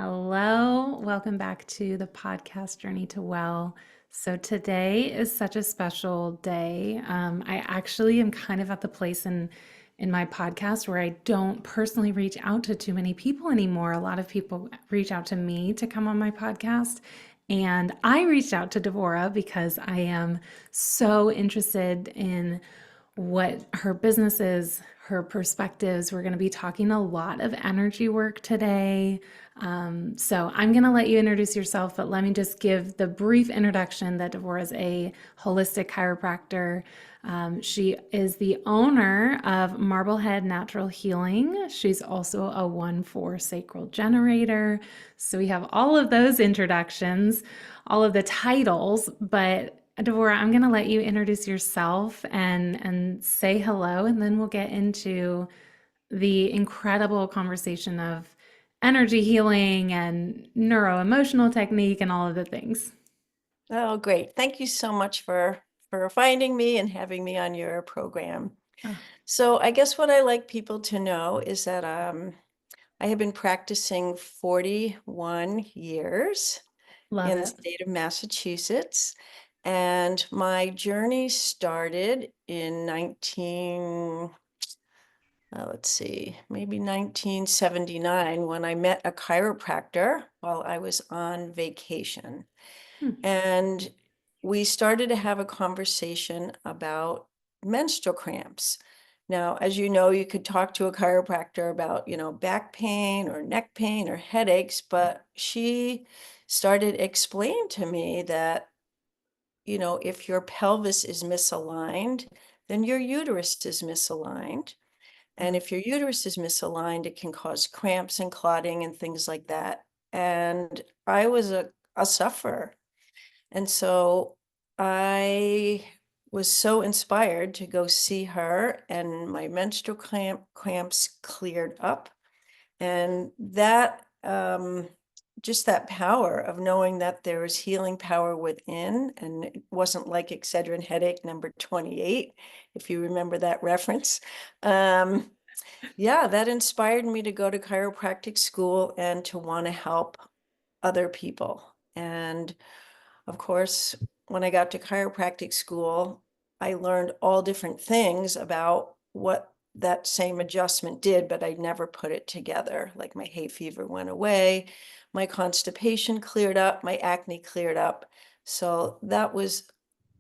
Hello, welcome back to the podcast Journey to Well. So today is such a special day. I actually am kind of at the place in my podcast where I don't personally reach out to too many people anymore. A lot of people reach out to me to come on my podcast. And I reached out to Devorah because I am so interested in what her business is, her perspectives. We're going to be talking a lot of energy work today. So I'm going to let you introduce yourself, but let me just give the brief introduction that Devorah is a holistic chiropractor. She is the owner of Marblehead Natural Healing. She's also a 1-4 sacral generator. So we have all of those introductions, all of the titles, but Devorah, I'm going to let you introduce yourself and say hello, and then we'll get into the incredible conversation of energy healing and neuro emotional technique and all of the things. Oh, great. Thank you so much for finding me and having me on your program. Oh, So I guess what I like people to know is that I have been practicing 41 years love in the it. state of Massachusetts. And my journey started in let's see, maybe 1979 when I met a chiropractor while I was on vacation. Hmm. And we started to have a conversation about menstrual cramps. Now, as you know, you could talk to a chiropractor about, back pain or neck pain or headaches, but she started explaining to me that, if your pelvis is misaligned, then your uterus is misaligned. And if your uterus is misaligned, it can cause cramps and clotting and things like that. And I was a sufferer. And so I was so inspired to go see her, and my menstrual cramps cleared up. And that, just that power of knowing that there is healing power within, and it wasn't like Excedrin headache number 28, if you remember that reference. Um, yeah, that inspired me to go to chiropractic school and to want to help other people. And of course, when I got to chiropractic school, I learned all different things about what that same adjustment did, but I never put it together. Like my hay fever went away, my constipation cleared up, my acne cleared up. So that was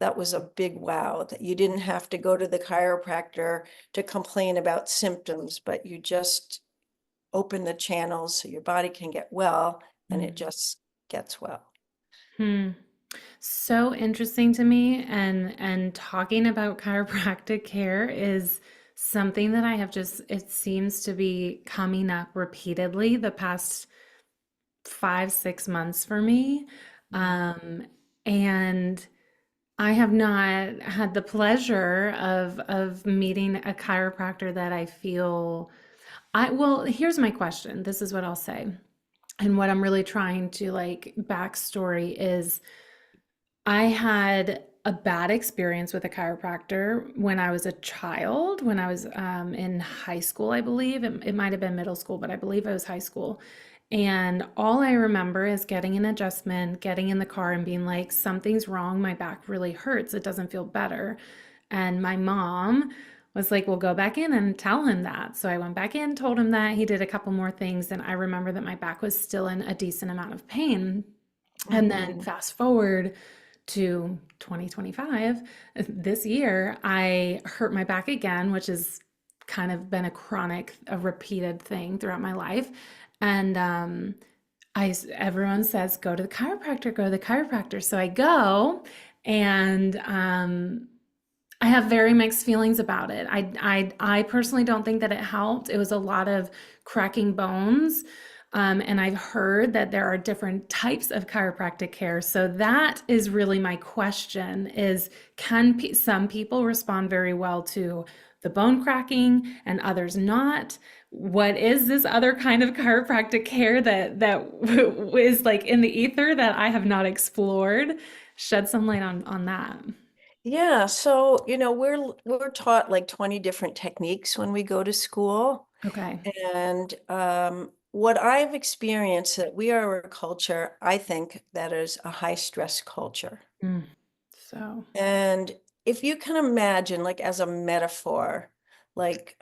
a big wow, that you didn't have to go to the chiropractor to complain about symptoms, but you just open the channels so your body can get well, and it just gets well. Hmm. So interesting to me, and talking about chiropractic care is something that I have just, it seems to be coming up repeatedly the past 5, 6 months for me. Um, and I have not had the pleasure of meeting a chiropractor that I feel well, here's my question. This is what I'll say. And what I'm really trying to like backstory is I had a bad experience with a chiropractor when I was a child, when I was in high school, I believe. It might have been middle school, but I believe it was high school. And all I remember is getting an adjustment, getting in the car and being like, something's wrong. My back really hurts. It doesn't feel better. And my mom was like, well, go back in and tell him that. So I went back in, told him that. He did a couple more things. And I remember that my back was still in a decent amount of pain. And then Mhm. fast forward to 2025, this year, I hurt my back again, which has kind of been a repeated thing throughout my life. And everyone says, go to the chiropractor, go to the chiropractor. So I go, and I have very mixed feelings about it. I personally don't think that it helped. It was a lot of cracking bones. And I've heard that there are different types of chiropractic care. So that is really my question is, some people respond very well to the bone cracking and others not? What is this other kind of chiropractic care that is like in the ether that I have not explored? Shed some light on that. Yeah, so we're taught like 20 different techniques when we go to school. Okay. And what I've experienced that we are a culture, I think, that is a high stress culture. Mm. So, And if you can imagine, like as a metaphor, like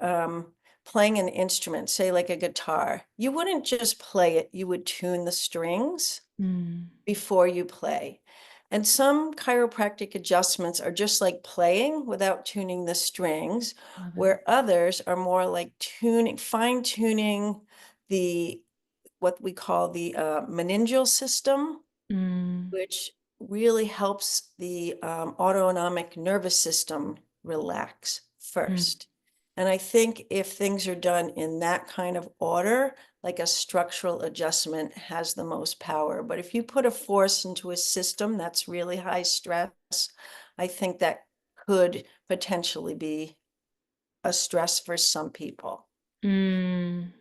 playing an instrument, say like a guitar, you wouldn't just play it, you would tune the strings mm, before you play. And some chiropractic adjustments are just like playing without tuning the strings, love it. where others are more like tuning, fine tuning the what we call the meningeal system, Mm, which really helps the autonomic nervous system relax mm, first. And I think if things are done in that kind of order, like a structural adjustment has the most power. But if you put a force into a system that's really high stress, I think that could potentially be a stress for some people. mm,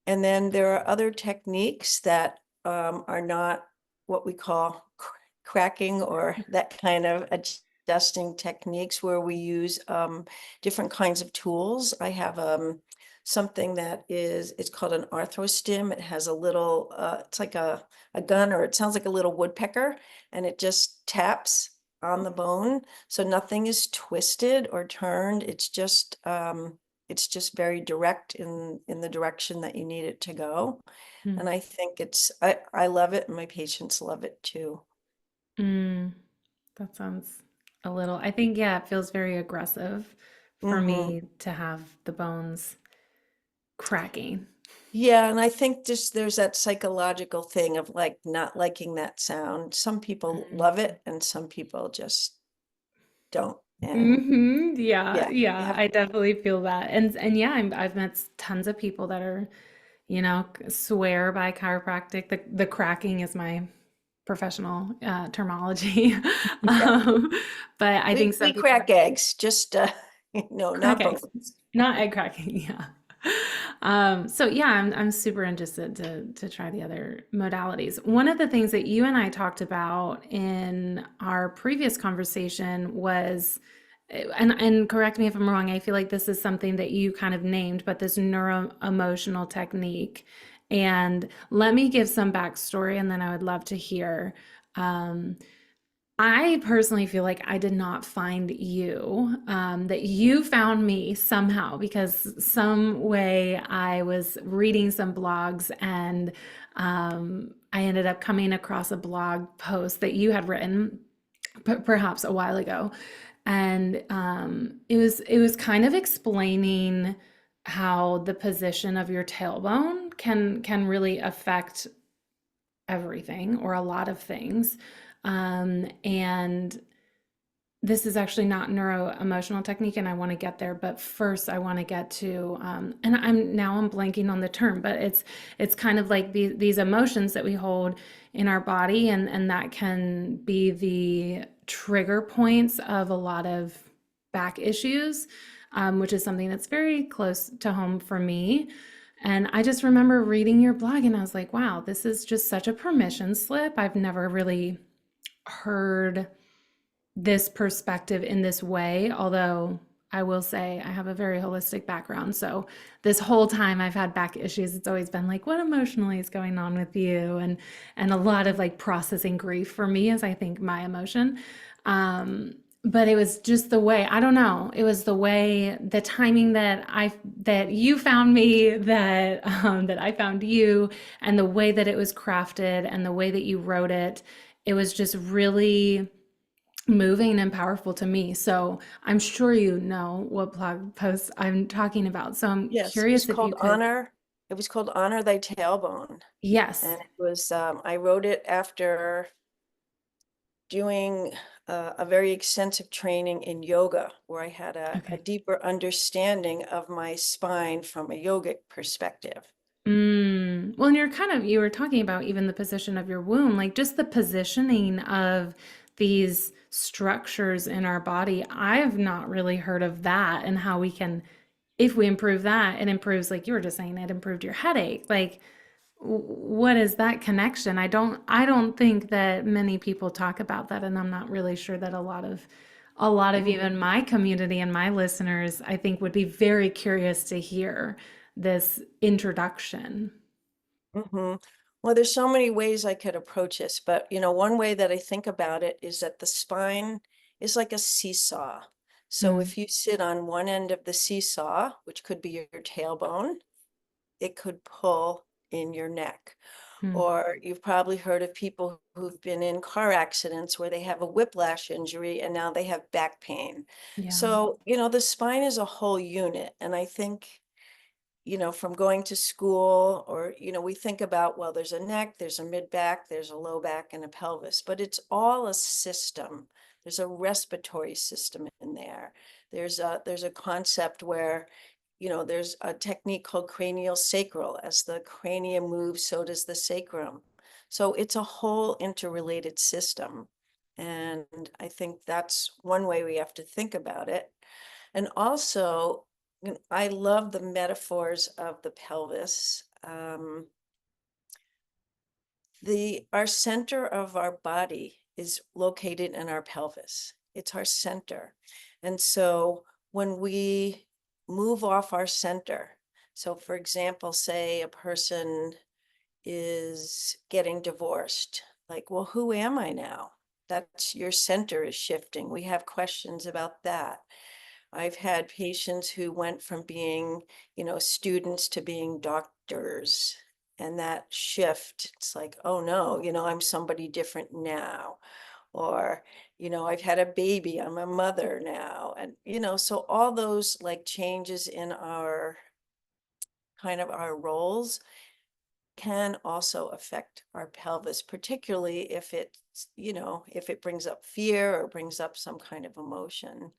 And then there are other techniques that are not what we call cracking or that kind of adjusting techniques where we use different kinds of tools. I have something that it's called an arthrostim. It has a little, it's like a gun, or it sounds like a little woodpecker, and it just taps on the bone. So nothing is twisted or turned. It's just very direct in the direction that you need it to go. mm, And I think I love it, and my patients love it too. mm. That sounds a little, I think, yeah, it feels very aggressive for Hmm. me to have the bones cracking. Yeah, and I think just there's that psychological thing of like not liking that sound. Some people love Mm. it and some people just don't. And Hmm. Yeah, yeah, you yeah, have I definitely feel that. And yeah, I've met tons of people that are, swear by chiropractic. The cracking is my professional terminology. yeah. Um, but I think We some people crack eggs, just no, crack not eggs, bones. not egg cracking. Yeah. So yeah, I'm super interested to try the other modalities. One of the things that you and I talked about in our previous conversation was, and correct me if I'm wrong, I feel like this is something that you kind of named, but this neuro emotional technique. And let me give some backstory, and then I would love to hear. Um, I personally feel like I did not find you, that you found me somehow because some way I was reading some blogs and I ended up coming across a blog post that you had written perhaps a while ago. And it was kind of explaining how the position of your tailbone can really affect everything or a lot of things. And this is actually not neuro emotional technique, and I want to get there. But first, I want to get to, and I'm blanking on the term, but it's kind of like these emotions that we hold in our body, and that can be the trigger points of a lot of back issues, which is something that's very close to home for me. And I just remember reading your blog, and I was like, wow, this is just such a permission slip. I've never really heard this perspective in this way, although I will say I have a very holistic background. So this whole time I've had back issues, it's always been like, what emotionally is going on with you? And a lot of like processing grief for me is I think my emotion. But it was just the way, I don't know, it was the way, the timing that you found me, that I found you, and the way that it was crafted and the way that you wrote it. It was just really moving and powerful to me. So I'm sure you know what blog posts I'm talking about. So I'm Yes, curious if you could. it was called Honor Thy Tailbone. And Yes. it was, I wrote it after doing a very extensive training in yoga, where I had a Okay. deeper understanding of my spine from a yogic perspective. Well, and you were talking about even the position of your womb, like just the positioning of these structures in our body. I've not really heard of that and how we can, if we improve that, it improves, like you were just saying, it improved your headache. Like, what is that connection? I don't think that many people talk about that, and I'm not really sure that a lot of Mhm. even my community and my listeners, I think, would be very curious to hear this introduction. Mhm. Well, there's so many ways I could approach this, but one way that I think about it is that the spine is like a seesaw. So Mm, if you sit on one end of the seesaw, which could be your tailbone, it could pull in your neck. mm, Or you've probably heard of people who've been in car accidents where they have a whiplash injury and now they have back pain. yeah. So, the spine is a whole unit. And I think from going to school or, we think about, well, there's a neck, there's a mid back, there's a low back and a pelvis, but it's all a system. There's a respiratory system in there. There's a concept where, there's a technique called cranial sacral. As the cranium moves, so does the sacrum. So it's a whole interrelated system. And I think that's one way we have to think about it. And also, I love the metaphors of the pelvis. Our center of our body is located in our pelvis. It's our center. And so when we move off our center, so for example, say a person is getting divorced, like, well, who am I now? That's your center is shifting. We have questions about that. I've had patients who went from being, students to being doctors. And that shift, it's like, oh no, I'm somebody different now. Or, I've had a baby, I'm a mother now. And, so all those like changes in our kind of our roles can also affect our pelvis, particularly if if it brings up fear or brings up some kind of emotion.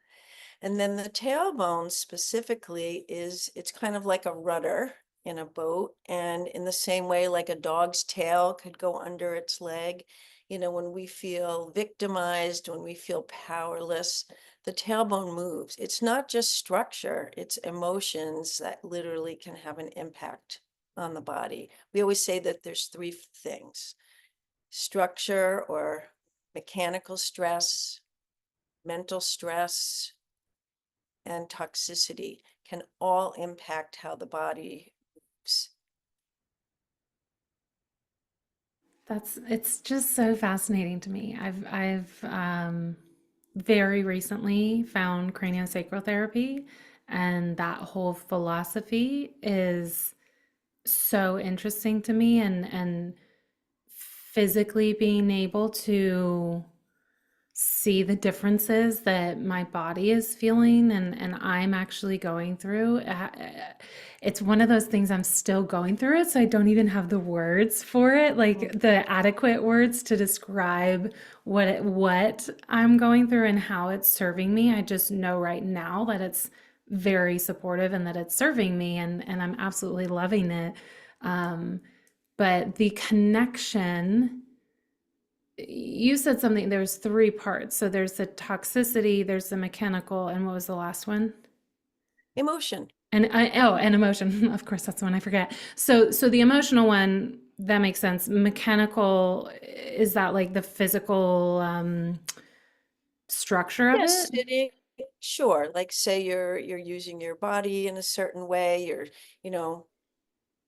And then the tailbone specifically it's kind of like a rudder in a boat. And in the same way, like a dog's tail could go under its leg, when we feel victimized, when we feel powerless, the tailbone moves. It's not just structure, it's emotions that literally can have an impact on the body. We always say that there's three things: structure or mechanical stress, mental stress, and toxicity can all impact how the body moves. It's just so fascinating to me. I've very recently found craniosacral therapy, and that whole philosophy is so interesting to me, and physically being able to see the differences that my body is feeling and I'm actually going through. It's one of those things I'm still going through it, so I don't even have the words for it, like Mhm. the adequate words to describe what I'm going through and how it's serving me. I just know right now that it's very supportive and that it's serving me, and I'm absolutely loving it. Um, but the connection, you said something, there's three parts. So there's the toxicity, there's the mechanical, and what was the last one? Emotion. And emotion. Of course, that's the one I forget. So the emotional one, that makes sense. Mechanical, is that like the physical structure of Yes, it? sitting. Sure. Like say you're using your body in a certain way. You know,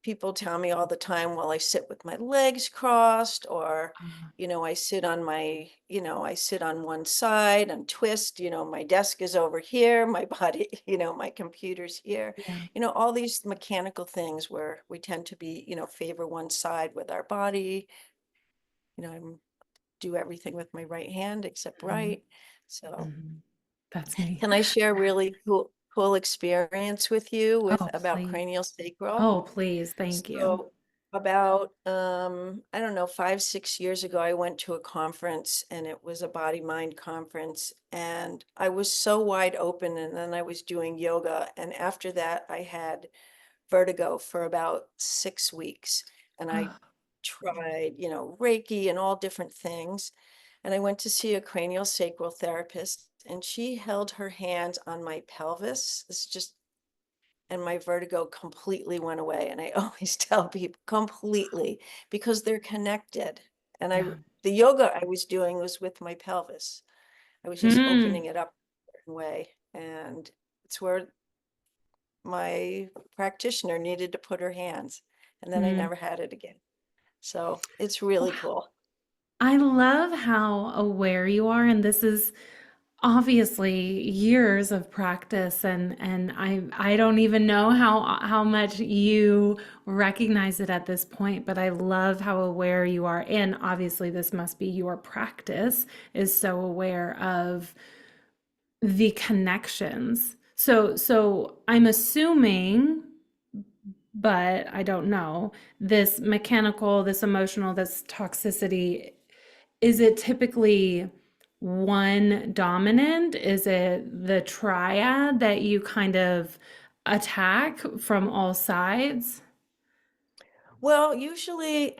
People tell me all the time, well, I sit with my legs crossed, or, Uh, I sit on one side and twist, my desk is over here, my body, my computer's here, yeah. all these mechanical things where we tend to be, favor one side with our body, I do everything with my right hand except Mhm, right. So mhm. That's me. can I share a really cool experience with you with Oh, about please. cranial sacral? Oh, please. Thank you. So about I don't know, 5, 6 years ago, I went to a conference and it was a body mind conference. And I was so wide open. And then I was doing yoga. And after that, I had vertigo for about 6 weeks. And I Oh, tried, Reiki and all different things. And I went to see a cranial sacral therapist, and she held her hands on my pelvis. This is just and my vertigo completely went away. And I always tell people completely because they're connected. And yeah. the yoga I was doing was with my pelvis. I was just Hmm. opening it up a certain way. And it's where my practitioner needed to put her hands. And then I Mm. never had it again. So it's really Wow. cool. I love how aware you are, and this is obviously years of practice, and I don't even know how much you recognize it at this point, but I love how aware you are. And obviously this must be your practice is so aware of the connections. So I'm assuming, but I don't know, this mechanical, this emotional, this toxicity, is it typically one dominant? Is it the triad that you kind of attack from all sides? Well, usually,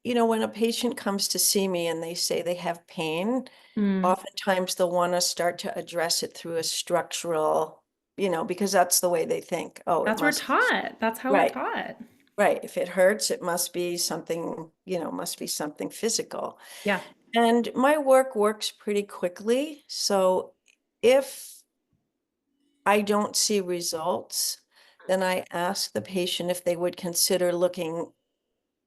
when a patient comes to see me and they say they have pain, Mm. oftentimes they'll want to start to address it through a structural, because that's the way they think. Oh, it That's we're must be. taught. That's how we're Right, taught. right. If it hurts, it must be something, must be something physical. Yeah. And my work works pretty quickly. So if I don't see results, then I ask the patient if they would consider looking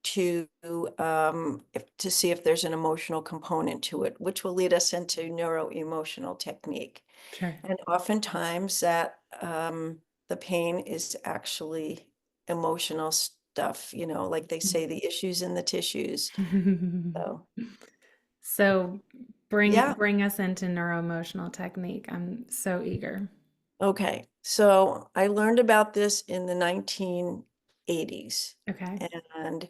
to to see if there's an emotional component to it, which will lead us into neuro emotional technique. Sure. And oftentimes that the pain is actually emotional stuff, like they say, the issues in the tissues. So So bring yeah. bring us into neuroemotional technique. I'm so eager. Okay. So I learned about this in the 1980s. Okay. And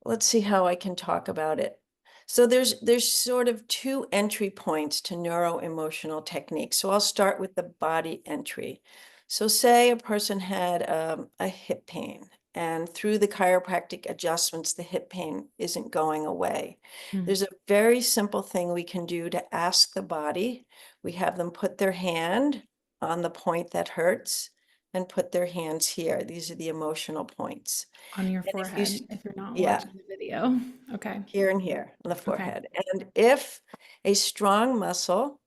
let's see how I can talk about it. So there's sort of two entry points to neuro emotional techniques. So I'll start with the body entry. So say a person had a hip pain, and through the chiropractic adjustments, the hip pain isn't going away. Mm. There's a very simple thing we can do to ask the body. We have them put their hand on the point that hurts and put their hands here. These are the emotional points. On your And if you, forehead if you're not yeah, watching the video. Okay. here and here on the Okay. forehead. And if a strong muscle,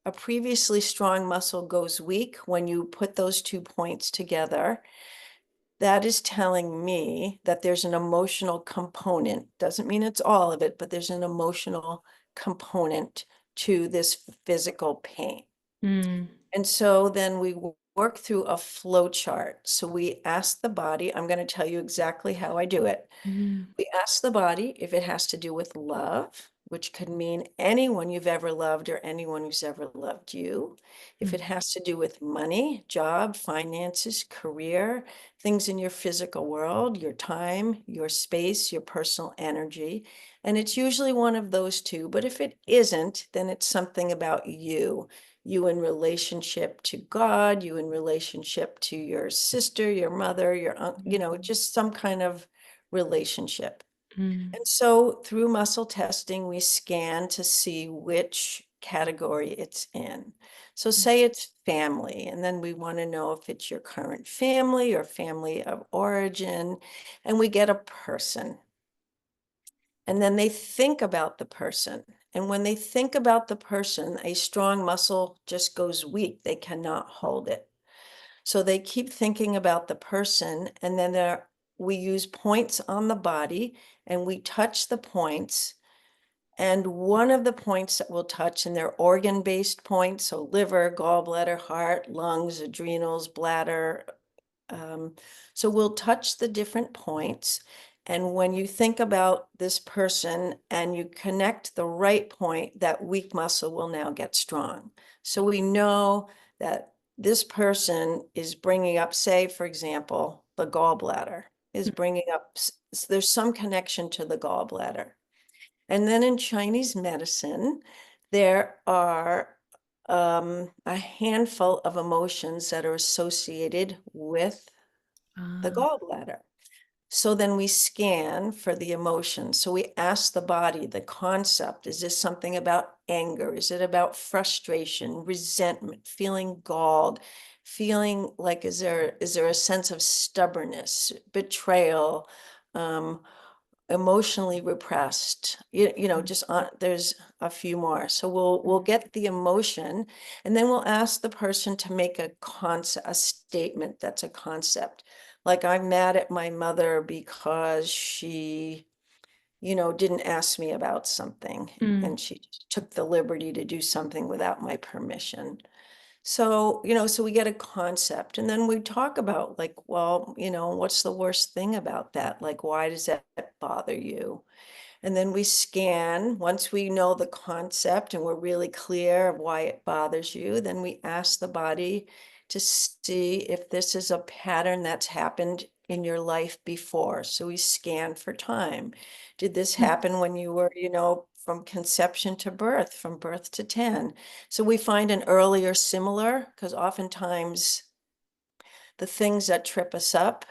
a previously strong muscle goes weak when you put those 2 points together, that is telling me that there's an emotional component. Doesn't mean it's all of it, but there's an emotional component to this physical pain. Mm. And so then we work through a flow chart. So we ask the body, I'm going to tell you exactly how I do it. Mm. We ask the body if it has to do with love, which could mean anyone you've ever loved or anyone who's ever loved you. If Mm. it has to do with money, job, finances, career, things in your physical world, your time, your space, your personal energy. And it's usually one of those two. But if it isn't, then it's something about you in relationship to God, you in relationship to your sister, your mother, your aunt, just some kind of relationship. Mm. And so through muscle testing, we scan to see which category it's in. So say it's family, and then we want to know if it's your current family or family of origin, and we get a person. And then they think about the person. And when they think about the person, a strong muscle just goes weak. They cannot hold it. So they keep thinking about the person, and then we use points on the body and we touch the points. And one of the points that we'll touch, and they're organ-based points, so liver, gallbladder, heart, lungs, adrenals, bladder. Um, so we'll touch the different points. And when you think about this person and you connect the right point, that weak muscle will now get strong. So we know that this person is bringing up, say, for example, the gallbladder is bringing up, there's some connection to the gallbladder. And then in Chinese medicine, there are a handful of emotions that are associated with the Ah. gallbladder. So then we scan for the emotions. So we ask the body, the concept, is this something about anger? Is it about frustration, resentment, feeling galled, feeling like, is there a sense of stubbornness, betrayal, um, emotionally repressed, just there's a few more. So we'll get the emotion, and then we'll ask the person to make a statement that's a concept. Like I'm mad at my mother because she, didn't ask me about something Mm, and she just took the liberty to do something without my permission. So we get a concept and then we talk about like, well, what's the worst thing about that? Like, why does that bother you? And then we scan. Once we know the concept and we're really clear of why it bothers you, then we ask the body to see if this is a pattern that's happened in your life before. So we scan for time. Did this mm, happen when you were, from conception to birth, from birth to 10? So we find an earlier similar, because oftentimes the things that trip us up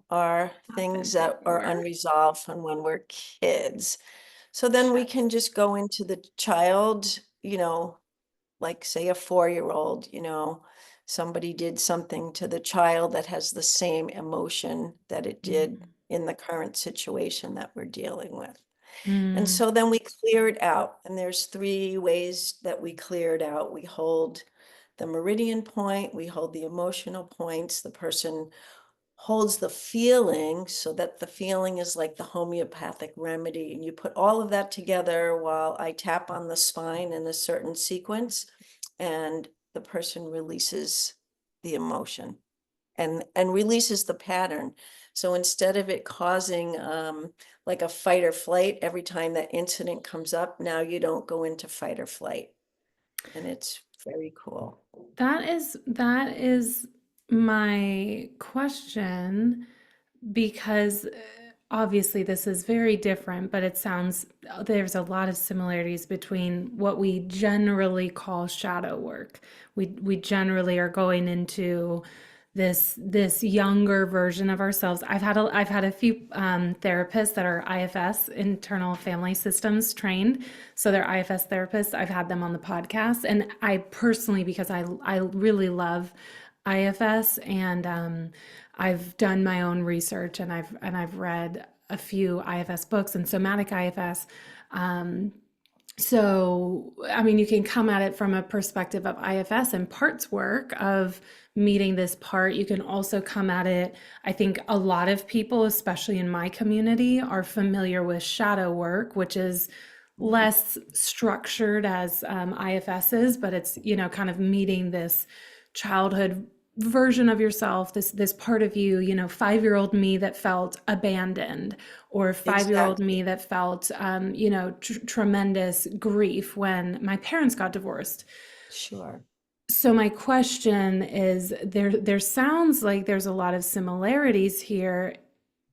are things happened that are before. unresolved from when we're kids. So then we can Shit. just go into the child, like say a 4-year-old, somebody did something to the child that has the same emotion that it did Mm, in the current situation that we're dealing with. And mm, so then we clear it out. And there's 3 ways that we clear it out. We hold the meridian point, we hold the emotional points, the person holds the feeling so that the feeling is like the homeopathic remedy. And you put all of that together while I tap on the spine in a certain sequence, and the person releases the emotion and releases the pattern. So instead of it causing like a fight or flight every time that incident comes up, now you don't go into fight or flight. And it's very cool. that is my question. Because obviously this is very different, but it sounds there's a lot of similarities between what we generally call shadow work. We generally are going into this younger version of ourselves. I've had a few therapists that are IFS, internal family systems trained, so they're IFS therapists. I've had them on the podcast, and I personally, because I really love IFS, and I've done my own research, and I've read a few IFS books and somatic IFS. So, I mean, you can come at it from a perspective of IFS and parts work of meeting this part. You can also come at it, I think a lot of people, especially in my community, are familiar with shadow work, which is less structured as IFS is, but it's, kind of meeting this childhood version of yourself, this part of you, 5-year-old me that felt abandoned, or 5-year-old Exactly. me that felt tremendous grief when my parents got divorced. Sure. So my question is, there sounds like there's a lot of similarities here,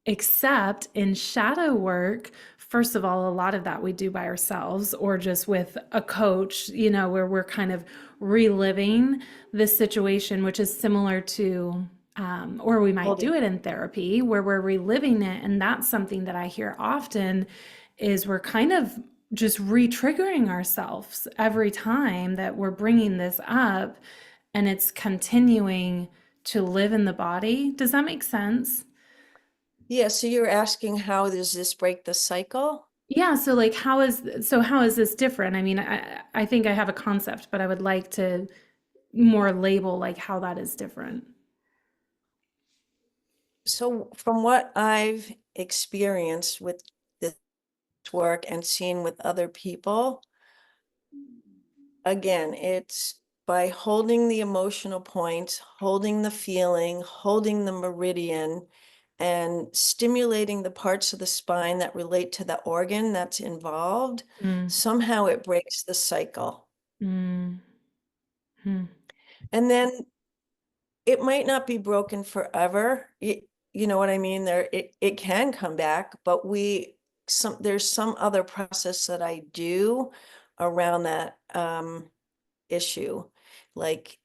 except in shadow work. First of all, a lot of that we do by ourselves or just with a coach, where we're kind of reliving this situation, which is similar to, or we might do Holding. it in therapy where we're reliving it. And that's something that I hear often is we're kind of just re-triggering ourselves every time that we're bringing this up, and it's continuing to live in the body. Does that make sense? Yeah, so you're asking how does this break the cycle? Yeah, so like how is this different? I mean, I think I have a concept, but I would like to more label like how that is different. So from what I've experienced with this work and seen with other people, again, it's by holding the emotional points, holding the feeling, holding the meridian, and stimulating the parts of the spine that relate to the organ that's involved, Mm, somehow it breaks the cycle. mm, mm. And then it might not be broken forever. You know what I mean? It can come back, but there's some other process that I do around that issue. Like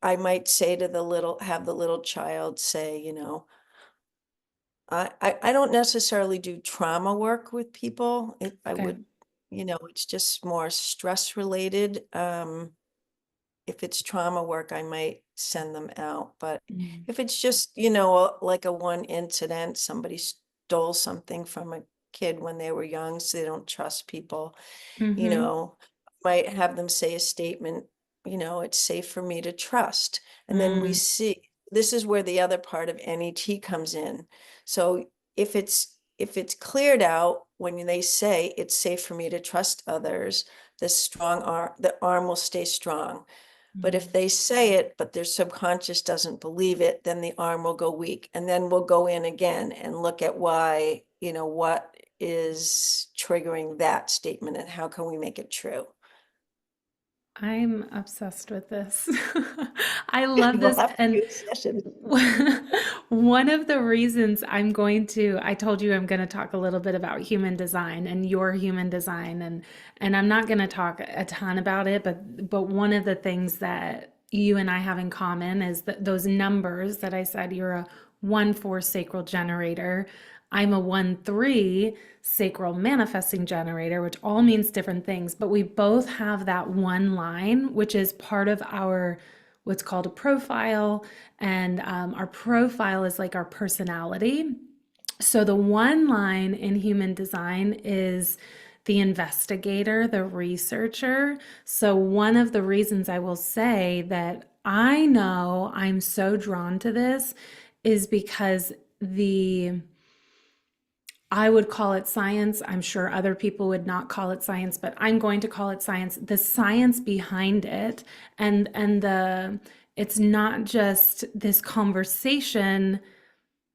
I might say to have the little child say, I don't necessarily do trauma work with people. I Okay. would, it's just more stress related. If it's trauma work, I might send them out. But Mm, if it's just, like a one incident, somebody stole something from a kid when they were young, so they don't trust people, you mm-hmm. know, might have them say a statement, it's safe for me to trust. And then we Mm, see this is where the other part of NET comes in. So if it's cleared out when they say it's safe for me to trust others, the arm will stay strong. But if they say it, but their subconscious doesn't believe it, then the arm will go weak. And then we'll go in again and look at why, what is triggering that statement and how can we make it true? I'm obsessed with this. I love We'll this. have to And do a session. one of the reasons I told you I'm going to talk a little bit about human design and your human design. And I'm not going to talk a ton about it, but one of the things that you and I have in common is that those numbers that I said you're a 1-4 sacral generator. I'm a 1-3 sacral manifesting generator, which all means different things, but we both have that one line, which is part of our what's called a profile. And our profile is like our personality. So the one line in human design is the investigator, the researcher. So one of the reasons I will say that I know I'm so drawn to this is because the I would call it science. I'm sure other people would not call it science, but I'm going to call it science. The science behind it and the it's not just this conversation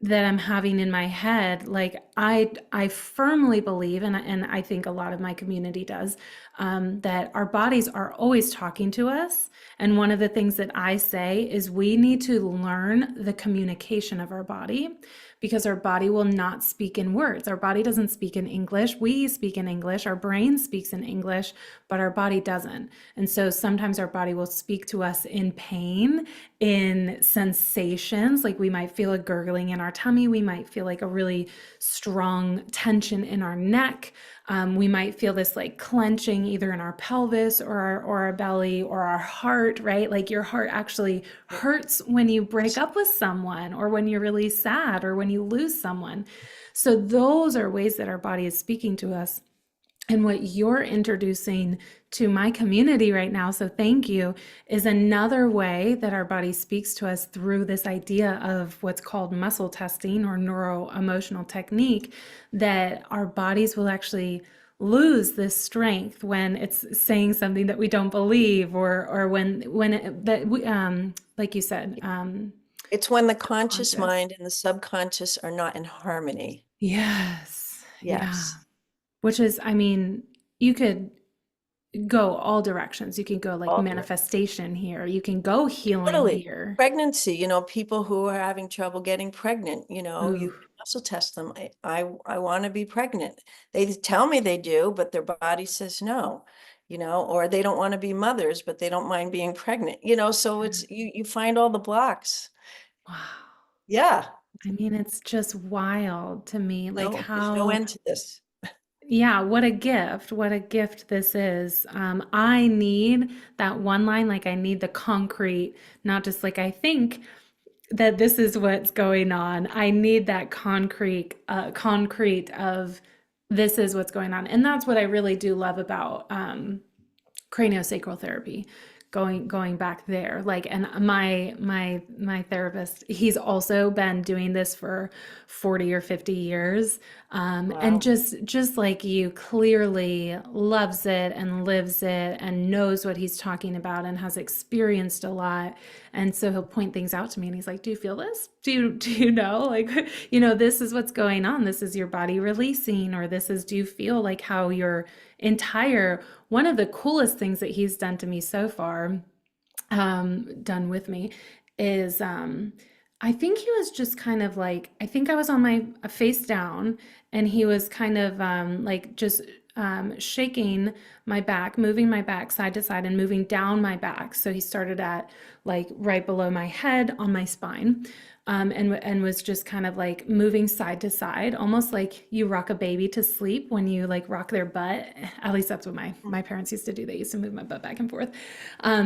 that I'm having in my head. Like I firmly believe, and I think a lot of my community does, that our bodies are always talking to us. And one of the things that I say is we need to learn the communication of our body because our body will not speak in words. Our body doesn't speak in English. We speak in English. Our brain speaks in English, but our body doesn't. And so sometimes our body will speak to us in pain, in sensations, like we might feel a gurgling in our tummy. We might feel like a really strong tension in our neck. We might feel this like clenching either in our pelvis or our belly or our heart, right? Like your heart actually hurts when you break up with someone or when you're really sad or when you lose someone. So those are ways that our body is speaking to us. And what you're introducing to my community right now, so thank you, is another way that our body speaks to us through this idea of what's called muscle testing or neuro emotional technique, that our bodies will actually lose this strength when it's saying something that we don't believe or when it, that we, like you said, It's when the conscious subconscious. mind and the subconscious are not in harmony. Yes. Yeah. Yes. Which is, I mean, you could go all directions. You can go like All direct. manifestation here. You can go healing Totally. here. Pregnancy, people who are having trouble getting pregnant, you Ooh, can muscle test them. I want to be pregnant. They tell me they do, but their body says no, or they don't want to be mothers, but they don't mind being pregnant, so it's you find all the blocks. wow. Yeah. I mean, it's just wild to me, like No, there's no how, end to this. yeah, what a gift this is. I need that one line, like I need the concrete, not just like I think that this is what's going on. I need that concrete of this is what's going on. And that's what I really do love about craniosacral therapy, going back there. Like, and my therapist, he's also been doing this for 40 or 50 years, and Wow. just like you, clearly loves it and lives it and knows what he's talking about and has experienced a lot. And so he'll point things out to me and he's like, do you feel this? Do you know, like, this is what's going on, this is your body releasing, or this is, do you feel like how your entire, one of the coolest things that he's done to me so far, done with me, is I think he was just kind of like, I think I was on my face down and he was kind of like just shaking my back, moving my back side to side and moving down my back. So he started at like right below my head on my spine. And was just kind of like moving side to side, almost like you rock a baby to sleep when you like rock their butt. At least that's what my parents used to do. They used to move my butt back and forth.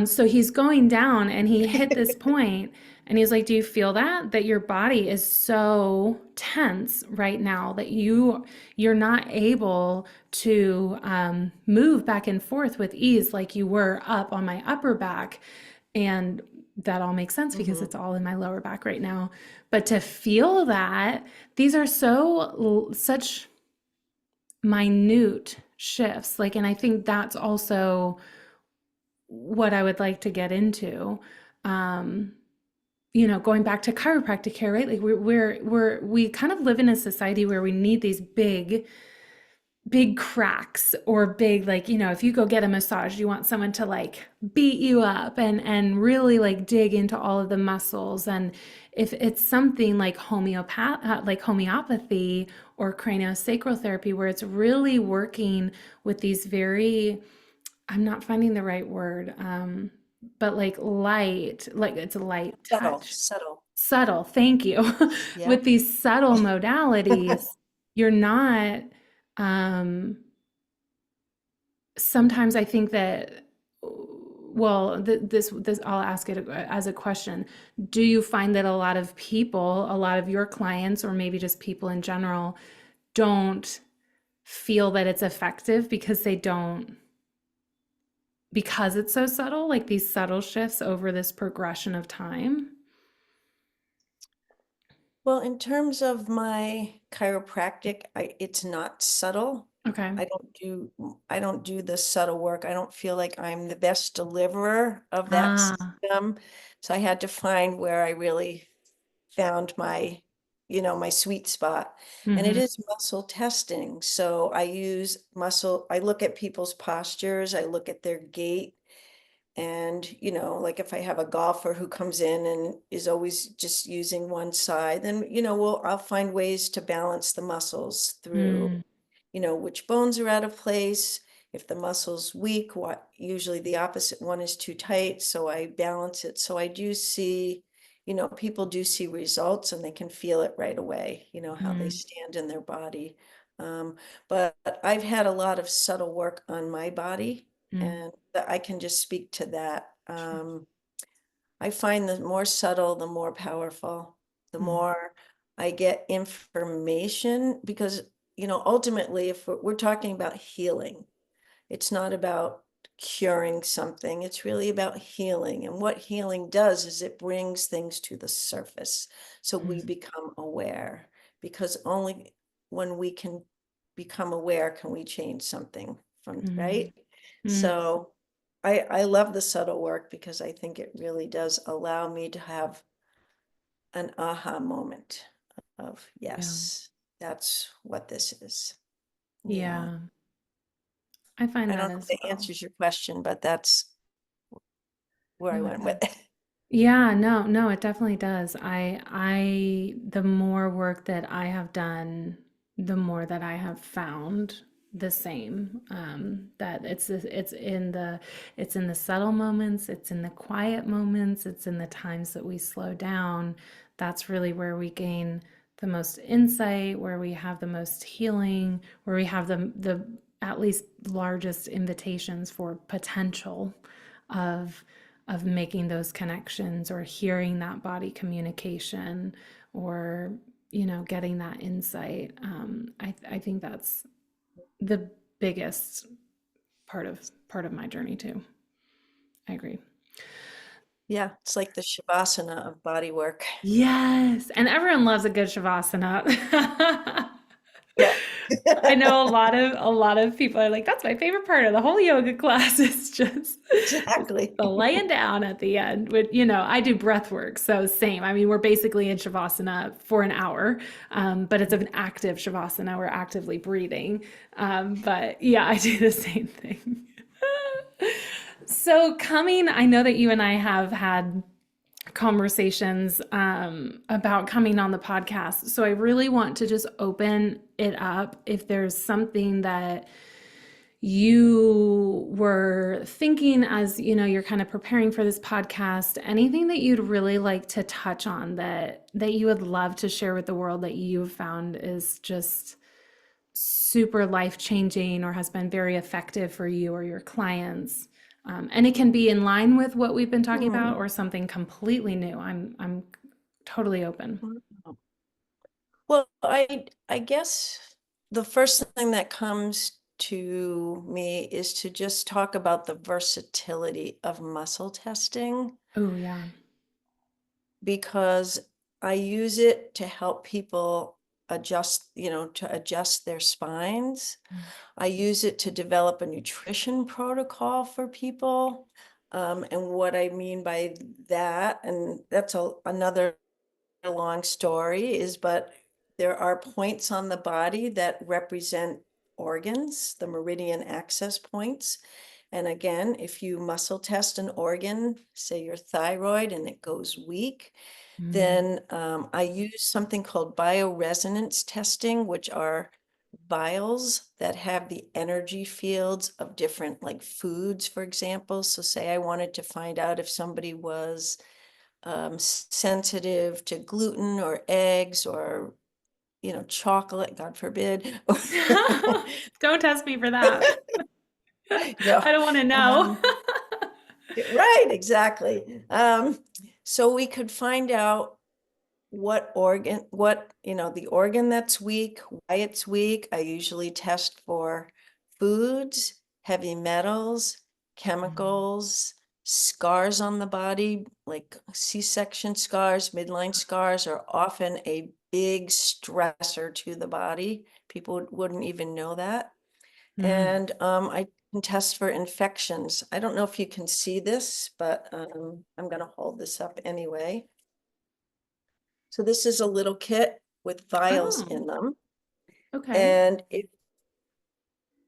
So he's going down and he hit this point and he's like, do you feel that your body is so tense right now that you're not able to move back and forth with ease like you were up on my upper back? And that all makes sense because Mhm. it's all in my lower back right now. But to feel that, these are such minute shifts. Like, and I think that's also what I would like to get into. Um, going back to chiropractic care, right? Like we kind of live in a society where we need these big cracks or big, like, if you go get a massage, you want someone to like beat you up and really like dig into all of the muscles. And if it's something like homeopathy or craniosacral therapy, where it's really working with these very, I'm not finding the right word, but like light, like it's a light Subtle, touch. subtle. Subtle, thank you. Yeah. With these subtle modalities, you're not, um, sometimes I think that, well, this I'll ask it as a question. Do you find that a lot of people, a lot of your clients, or maybe just people in general, don't feel that it's effective because they don't, because it's so subtle, like these subtle shifts over this progression of time? Well, in terms of my chiropractic, it's not subtle. Okay. I don't do the subtle work. I don't feel like I'm the best deliverer of that Ah. system. So I had to find where I really found my sweet spot. And it Mm-hmm. is muscle testing. So I look at people's postures, I look at their gait. And, like if I have a golfer who comes in and is always just using one side, then, I'll find ways to balance the muscles through, Mm, which bones are out of place. If the muscle's weak, usually the opposite one is too tight. So I balance it. So I do see, people do see results and they can feel it right away, how they mm, stand in their body. Um, but I've had a lot of subtle work on my body, mm. and that I can just speak to that. Sure. I find the more subtle, the more powerful, the Mm, more I get information, because, ultimately, if we're talking about healing, it's not about curing something. It's really about healing. And what healing does is it brings things to the surface so we mm, become aware, because only when we can become aware can we change something mm, right? mm. So I love the subtle work because I think it really does allow me to have an aha moment of, Yeah. yes, that's what this is. Yeah. Yeah. I find I that don't know as if that well. answers your question, but that's where I No, it went with does. it. Yeah, no, no, it definitely does. The more work that I have done, the more that I have found the same. That it's in the subtle moments, it's in the quiet moments, it's in the times that we slow down. That's really where we gain the most insight, where we have the most healing, where we have the at least largest invitations for potential of making those connections or hearing that body communication or getting that insight. I think that's the biggest part of my journey too. I agree. Yeah, it's like the shavasana of body work. Yes, and everyone loves a good shavasana. Yeah. I know a lot of people are like, that's my favorite part of the whole yoga class is just Exactly. the laying down at the end. With I do breath work, so same. I mean, we're basically in shavasana for an hour, but it's an active shavasana. We're actively breathing. But yeah, I do the same thing. So I know that you and I have had conversations about coming on the podcast. So I really want to just open it up. If there's something that you were thinking as you're kind of preparing for this podcast, anything that you'd really like to touch on that you would love to share with the world that you've found is just super life changing or has been very effective for you or your clients. And it can be in line with what we've been talking about Hmm. or something completely new. I'm totally open. Well, I guess the first thing that comes to me is to just talk about the versatility of muscle testing. Oh, yeah. because I use it to help people adjust, to adjust their spines. I use it to develop a nutrition protocol for people. And what I mean by that, and that's another long story, but there are points on the body that represent organs, the meridian access points. And again, if you muscle test an organ, say your thyroid, and it goes weak, Mm. then I use something called bioresonance testing, which are vials that have the energy fields of different, like foods, for example. So say I wanted to find out if somebody was sensitive to gluten or eggs or, chocolate, God forbid. Don't test me for that. No. I don't want to know. Um, right, exactly. So we could find out what organ, the organ that's weak, why it's weak. I usually test for foods, heavy metals, chemicals, scars on the body, like C-section scars, midline scars are often a big stressor to the body. People wouldn't even know that. Mm. And I can test for infections. I don't know if you can see this, but I'm going to hold this up anyway. So this is a little kit with vials Oh, in them. okay. And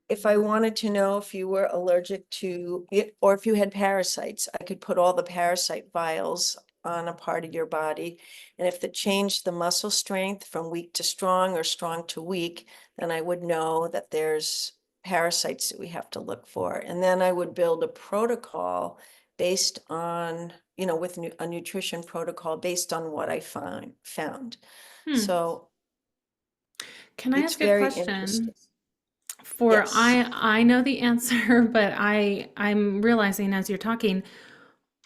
if I wanted to know if you were allergic to it or if you had parasites, I could put all the parasite vials on a part of your body. And if it changed the muscle strength from weak to strong or strong to weak, then I would know that there's parasites that we have to look for. And then I would build a protocol based on, with a nutrition protocol based on what I found. Hmm. So Can I it's ask a very question? interesting. For Yes. I know the answer, but I'm realizing as you're talking,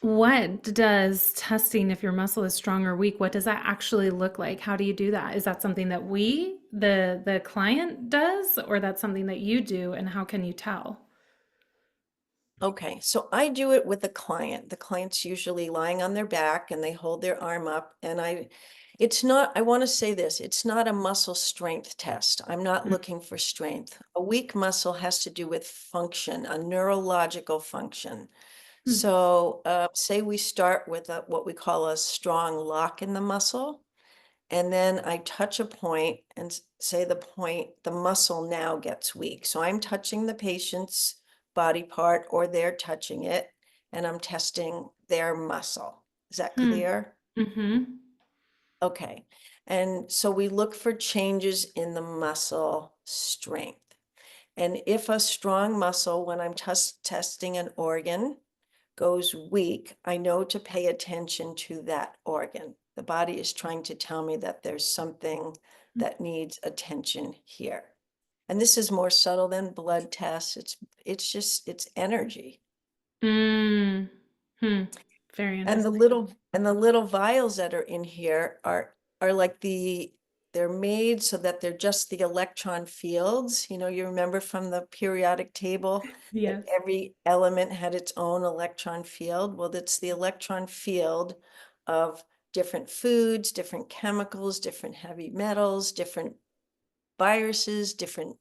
what does testing if your muscle is strong or weak, what does that actually look like? How do you do that? Is that something that the client does, or that's something that you do, and how can you tell? Okay, so I do it with a client. The client's usually lying on their back and they hold their arm up. And I want to say this, it's not a muscle strength test. I'm not Mm. looking for strength. A weak muscle has to do with function, a neurological function. Hmm. So say we start with what we call a strong lock in the muscle. And then I touch a point and say the muscle now gets weak. So I'm touching the patient's body part or they're touching it and I'm testing their muscle. Is that Hmm. clear? Mm-hmm. Okay. And so we look for changes in the muscle strength. And if a strong muscle, when I'm testing an organ, goes weak, I know to pay attention to that organ. The body is trying to tell me that there's something that needs attention here. And this is more subtle than blood tests. It's energy. Mm. Hmm. Very And interesting. the little vials that are in here are like they're made so that they're just the electron fields. You remember from the periodic table that Yes. every element had its own electron field. Well, that's the electron field of different foods, different chemicals, different heavy metals, different viruses, different,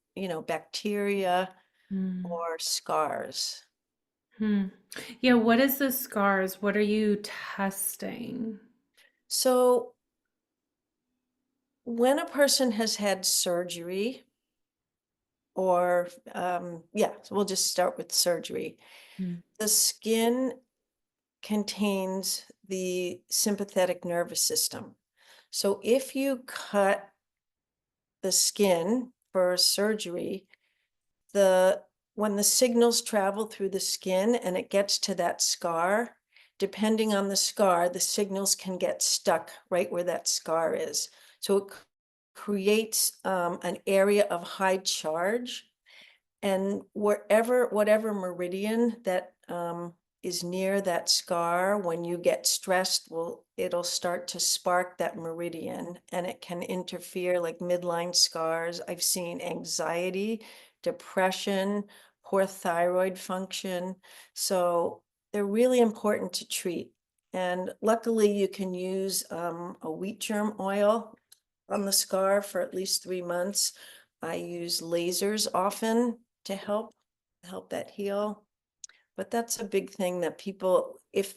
bacteria Mm. or scars. Hmm. Yeah, what is the scars? What are you testing? So when a person has had surgery, or yeah, so we'll just start with surgery. Mm. The skin contains the sympathetic nervous system. So if you cut the skin for surgery, the when the signals travel through the skin and it gets to that scar, depending on the scar, the signals can get stuck right where that scar is. So it creates an area of high charge. And whatever meridian that is near that scar, when you get stressed, it'll start to spark that meridian and it can interfere, like midline scars. I've seen anxiety, depression, poor thyroid function. So they're really important to treat. And luckily you can use a wheat germ oil on the scar for at least 3 months. I use lasers often to help that heal. But that's a big thing that people, if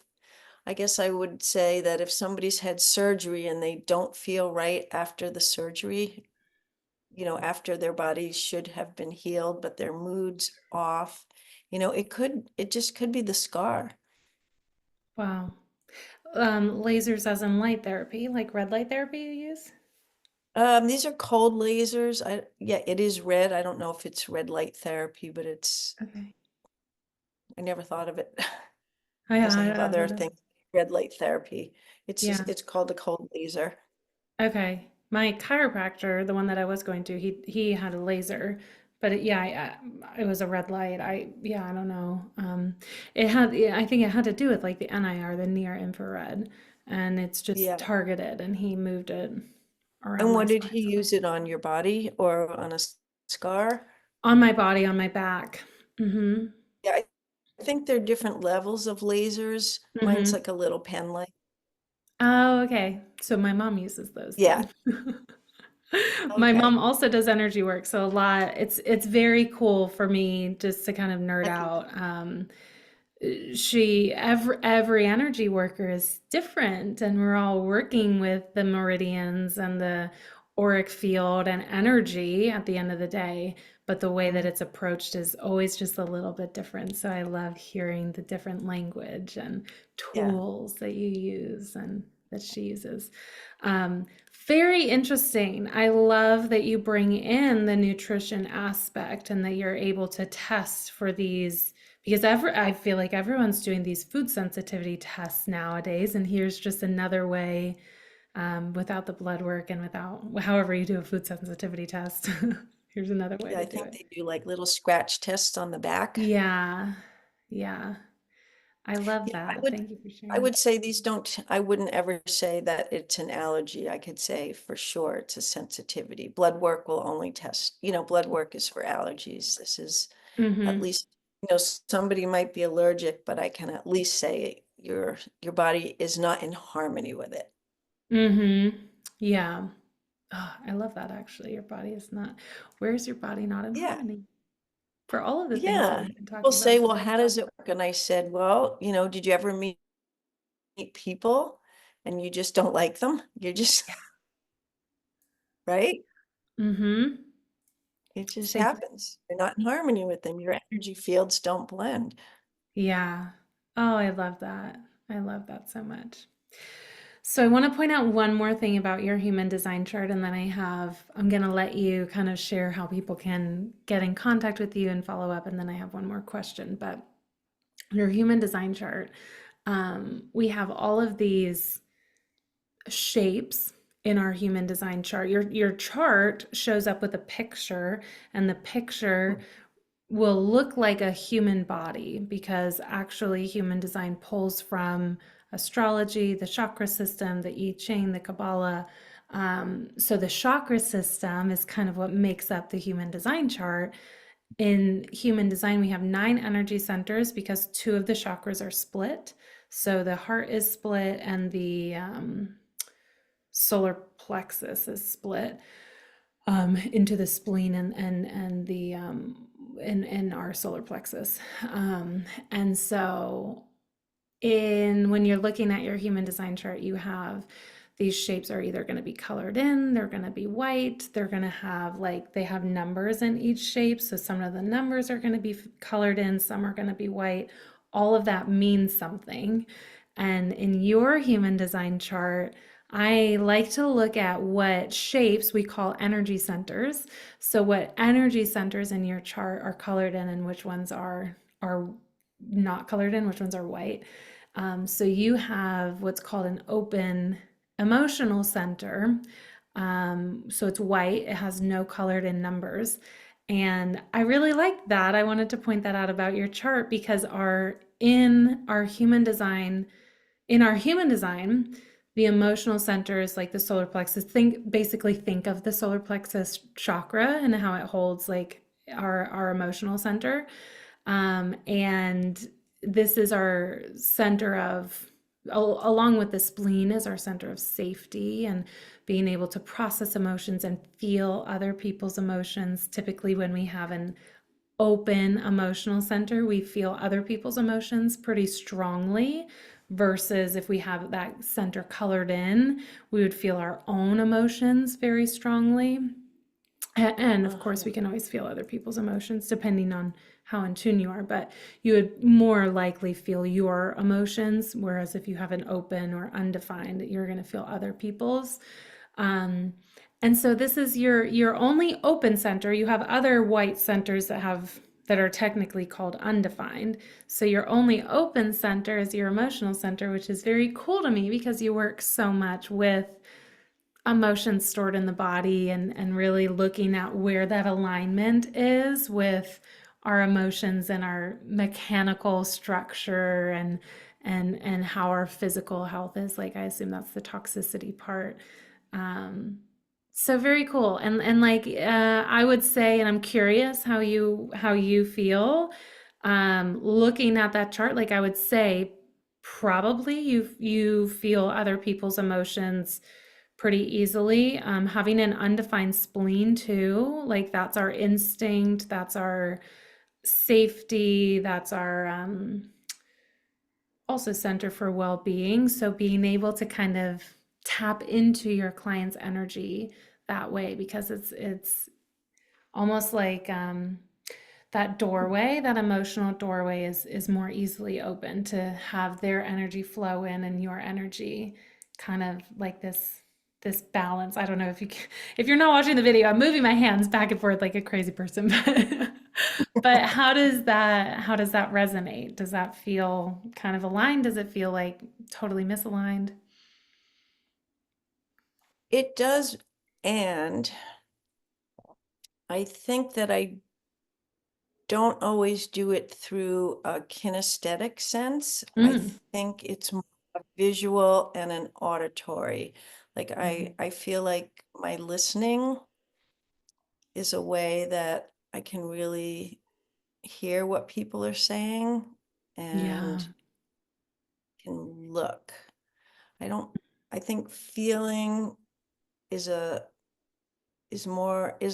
I guess I would say that if somebody's had surgery and they don't feel right after the surgery, after their body should have been healed, but their mood's off, it just could be the scar. Wow. Lasers as in light therapy, like red light therapy you use? These are cold lasers. Yeah, it is red. I don't know if it's red light therapy, but Okay. I never thought of it Oh, yeah, because I I have don't other know. things, red light therapy. Yeah. It's called a cold laser. Okay. My chiropractor, the one that I was going to, he had a laser, but it was a red light. I don't know. It had, yeah, I think it had to do with like the NIR, the near infrared, and it's just Yeah. targeted, and he moved it around And my what did spine he somewhere. use it on your body or on a scar? On my body, on my back. Mm-hmm. Yeah, I think there are different levels of lasers. Mine's Mm-hmm. like a little pen light. Oh, okay. So my mom uses those Yeah. then. My mom Okay. also does energy work, so a lot. It's very cool for me just to kind of nerd I can, out. Every energy worker is different, and we're all working with the meridians and the auric field and energy at the end of the day, but the way that mhm, it's approached is always just a little bit different. So I love hearing the different language and yeah. tools that you use and that she uses. um, Very interesting. I love that you bring in the nutrition aspect and that you're able to test for these, because I feel like everyone's doing these food sensitivity tests nowadays, and here's just another way, without the blood work and without however you do a food sensitivity test. Here's another way Yeah, to I do think it. they do like little scratch tests on the back. Yeah, yeah. I love Yeah, that. Thank you for I sharing. would say I wouldn't ever say that it's an allergy. I could say for sure it's a sensitivity. Blood work will only test, blood work is for allergies. This is at Mm-hmm. least, somebody might be allergic, but I can at least say your body is not in harmony with it. Mm-hmm. Yeah. Oh, I love that actually. Your body is not, where's your body not in Yeah. harmony? For all of the things that Yeah. we've been People talking say, about well, today. how does it work? And I said, well, did you ever meet people and you just don't like them? You're just, right? Mm-hmm. It just Same. happens. You're not in harmony with them. Your energy fields don't blend. Yeah. Oh, I love that. I love that so much. So I want to point out one more thing about your human design chart, and then I'm going to let you kind of share how people can get in contact with you and follow up, and then I have one more question. But your human design chart, we have all of these shapes in our human design chart. Your chart shows up with a picture, and the picture will look like a human body because actually human design pulls from astrology, the chakra system, the I Ching, the Kabbalah. So the chakra system is kind of what makes up the human design chart. In human design, we have 9 energy centers because 2 of the chakras are split. So the heart is split and the solar plexus is split into the spleen and the in our solar plexus. And so in when you're looking at your human design chart, you have these shapes are either going to be colored in, they're going to be white, they're going to have like they have numbers in each shape. So some of the numbers are going to be colored in, some are going to be white. All of that means something. And in your human design chart, I like to look at what shapes we call energy centers. So what energy centers in your chart are colored in and which ones are not colored in, which ones are white. So you have what's called an open emotional center. So it's white, it has no colored in numbers. And I really like that. I wanted to point that out about your chart because in our human design, the emotional center is like the solar plexus. Think of the solar plexus chakra and how it holds like our emotional center. And this is our center of along with the spleen is our center of safety and being able to process emotions and feel other people's emotions. Typically, when we have an open emotional center, we feel other people's emotions pretty strongly. Versus if we have that center colored in, we would feel our own emotions very strongly. And of course, Uh-huh. we can always feel other people's emotions depending on how in tune you are, but you would more likely feel your emotions. Whereas if you have an open or undefined, you're going to feel other people's. Um, and so this is your only open center. You have other white centers that are technically called undefined. So your only open center is your emotional center, which is very cool to me because you work so much with emotions stored in the body and really looking at where that alignment is with our emotions and our mechanical structure and how our physical health is. Like, I assume that's the toxicity part. um so very cool. And like, I would say, and I'm curious how you feel looking at that chart. Like, I would say probably you feel other people's emotions pretty easily. Having an undefined spleen too, like that's our instinct, that's our safety, that's our also center for well-being. So being able to kind of tap into your client's energy that way, because it's almost like that doorway, that emotional doorway is more easily open to have their energy flow in and your energy kind of like this balance. I don't know if you're not watching the video, I'm moving my hands back and forth like a crazy person. But how does that resonate? Does that feel kind of aligned? Does it feel like totally misaligned? It does. And I think that I don't always do it through a kinesthetic sense. I Mm. think it's more a visual and an auditory. Like Mhm. I feel like my listening is a way that I can really hear what people are saying Yeah. and can look. I don't, I think feeling is is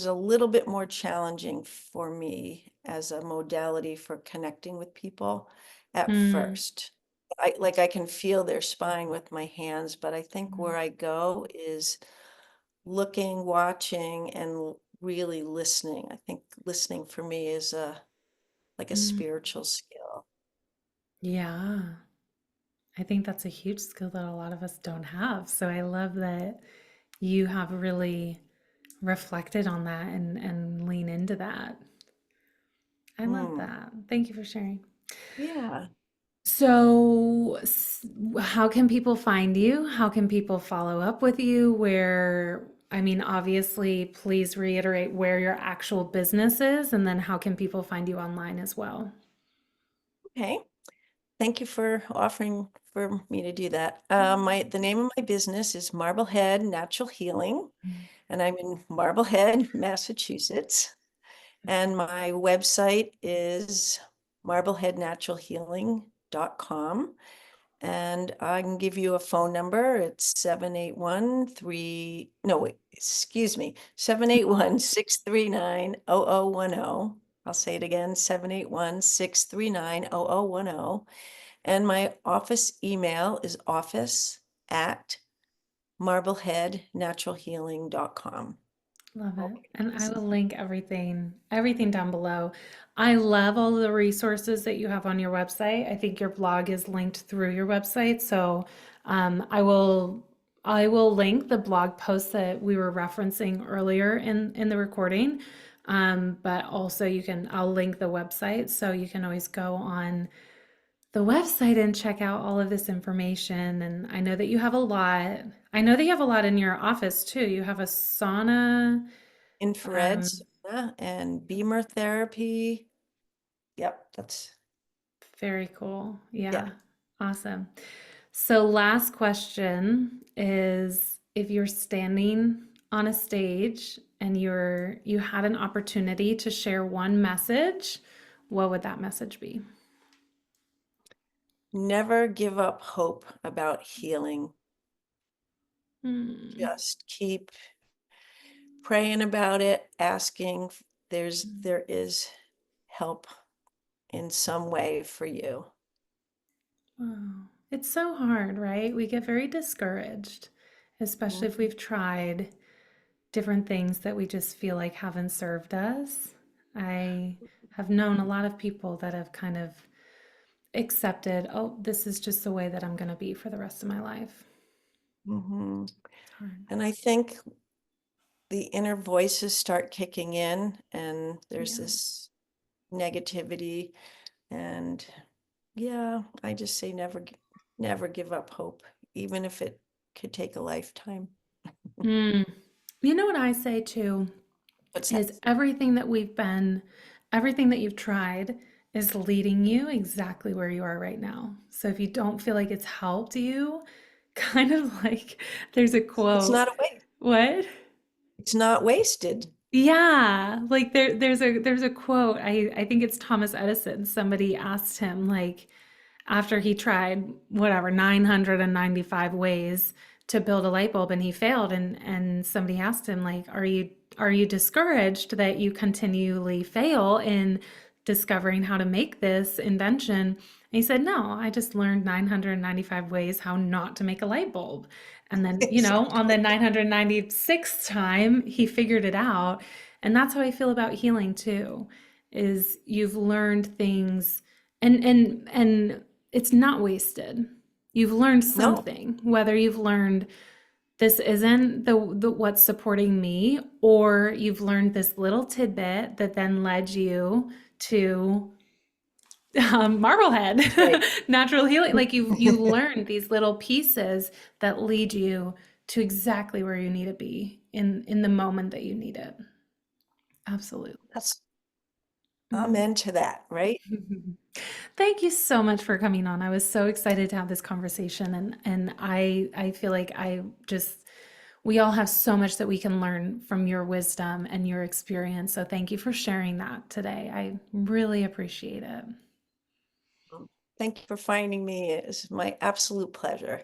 a little bit more challenging for me as a modality for connecting with people at Mm. first. I can feel their spine with my hands, but I think where I go is looking, watching, and really listening. I think listening for me is a Mm. spiritual skill. Yeah. I think that's a huge skill that a lot of us don't have. So I love that you have really reflected on that and lean into that. I love Mm, that. Thank you for sharing. yeah. So, how can people find you? How can people follow up with you? I mean, obviously, please reiterate where your actual business is, and then how can people find you online as well? Okay. Thank you for offering for me to do that. The name of my business is Marblehead Natural Healing, and I'm in Marblehead, Massachusetts. And my website is marbleheadnaturalhealing.com. And I can give you a phone number. It's 781 no, wait, excuse me, 781 639 0010. I'll say it again, 781 639 0010. And my office email is office@marbleheadnaturalhealing.com. Love it. Okay. And I will link everything down below. I love all of the resources that you have on your website. I think your blog is linked through your website. So I will link the blog post that we were referencing earlier in the recording. But also I'll link the website so you can always go on the website and check out all of this information. And I know that you have a lot. I know that you have a lot in your office too. You have a sauna. Infrared Um, sauna and beamer therapy. Yep, that's, Very cool. yeah. Yeah. Awesome. So last question is, if you're standing on a stage and you had an opportunity to share one message, what would that message be? never give up hope about healing. Mm, Just keep praying about it, asking. There is help in some way for you. wow. It's so hard, right? We get very discouraged, especially if Mhm, we've tried different things that we just feel like haven't served us. I have known a lot of people that have kind of accepted, oh, this is just the way that I'm going to be for the rest of my life. mhm. It's hard. And I think the inner voices start kicking in, and there's Yeah. this negativity. And yeah, I just say never give up hope, even if it could take a lifetime. Mm. You know what I say too What's that? is everything that you've tried is leading you exactly where you are right now. So if you don't feel like it's helped you, kind of like there's a It's quote. not a waste. What? It's not wasted. Yeah, like there's a quote. I think it's Thomas Edison. Somebody asked him like after he tried whatever 995 ways to build a light bulb and he failed and somebody asked him like are you discouraged that you continually fail in discovering how to make this invention? And he said, no, I just learned 995 ways how not to make a light bulb. And then, on the Exactly. 996th time, he figured it out. And that's how I feel about healing too, is you've learned things and it's not wasted. You've learned No, something, whether you've learned this isn't the what's supporting me, or you've learned this little tidbit that then led you to Marblehead, that's right. natural healing. Like you learned these little pieces that lead you to exactly where you need to be in the moment that you need it. Absolutely. That's Mm. amen to that, right? Thank you so much for coming on. I was so excited to have this conversation and I feel like we all have so much that we can learn from your wisdom and your experience. So thank you for sharing that today. I really appreciate it. Thank you for finding me. It's my absolute pleasure.